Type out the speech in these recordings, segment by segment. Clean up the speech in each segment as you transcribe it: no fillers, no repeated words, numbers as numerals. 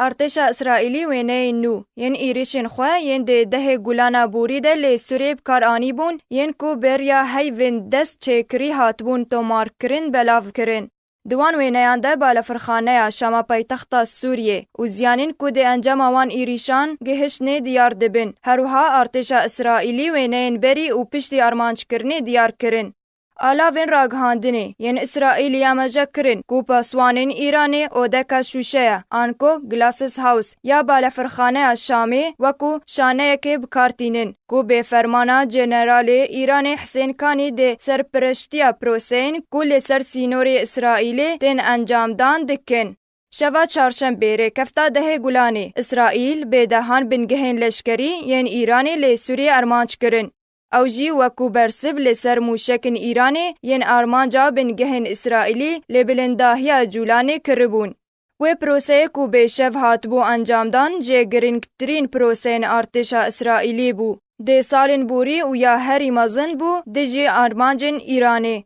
ارتشا اسرائیلی وینه نو ین ایریشن خواه ین ده گولانا بوری ده لی سوری بکار آنی بون ین کو بریا هیوین دست چکری هاتبون تومار کرن بلاو کرن. دوان وینیان ده بالفرخانه شما پایتخت سوریه و زیانین کو ده انجام وان ایریشان گهشنه دیار دبن. هروها ارتشا اسرائیلی وینین بری و پشتی ارمانچ کرنه دیار کرن. آلاوین راگهاندنه ین اسرائیلی آماجه کرن کو پاسوانین ایرانی او دکا شوشه آنکو گلاسس هاوس یا بالفرخانه شامی وکو شانه که بکارتینن کو به فرمانا جنرال ایرانی حسین کانی ده سرپرشتیا پروسین کو لسر سینوری اسرائیلی تن انجام دان دکن. شوا چهارشنبه ره کفتا ده گولانی اسرائیل به دهان بنگهین لشکری ین ایرانی لی سوری ارمانچ کرن. او جی وکو برسف لسر موشکن ایرانی ین آرمانجا بنگهن اسرائیلی لبلنداهیا جولانی کربون. و پروسه کو به شف هاتبو انجام دان جه گرنگترین پروسین ارتشا اسرائیلی بو. ده سالن بوری و یا هری مزن بو ده جه آرمانجن ایرانی.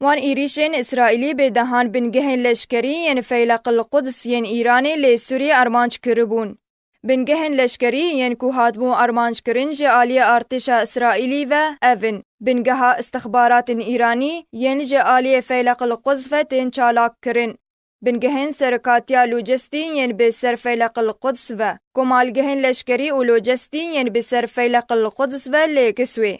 وان ایریشن اسرائیلی به دهان بنگهن لشکری ین فیلق القدس ین ایرانی لی سوری ارمانج کربون. بنگهن لشکری ین کو هاتبو ارمانج کرن جه آلی ارتشا اسرائیلی و اوین. بنگها استخبارات ایرانی ین جه آلی فیلق القدس و تین چالاک کرن. بنگهن سرکاتیا لوجستی ین به سر فیلق القدس و کمالگهن لشکری و لوجستی ین به سر فیلق القدس و لیکسوی.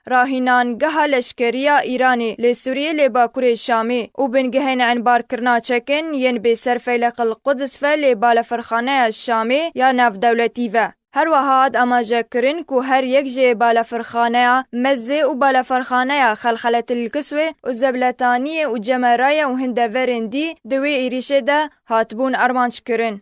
راهینان گها لشکریا ایرانی لی سوریه لی باکور شامی و بنگهن عنبار کرنا چکن ین به سر فیلق القدس و لی بالفرخانه شامی یا ناف دولتی و هر وهاد اماجه کرن کو هر یک جه بالفرخانه مزه و بالفرخانه خلخلت الکسوه و زبلتانیه و جمرایه و هندورندی دوی ایریشه ده هاتبون ارمانچ کرن.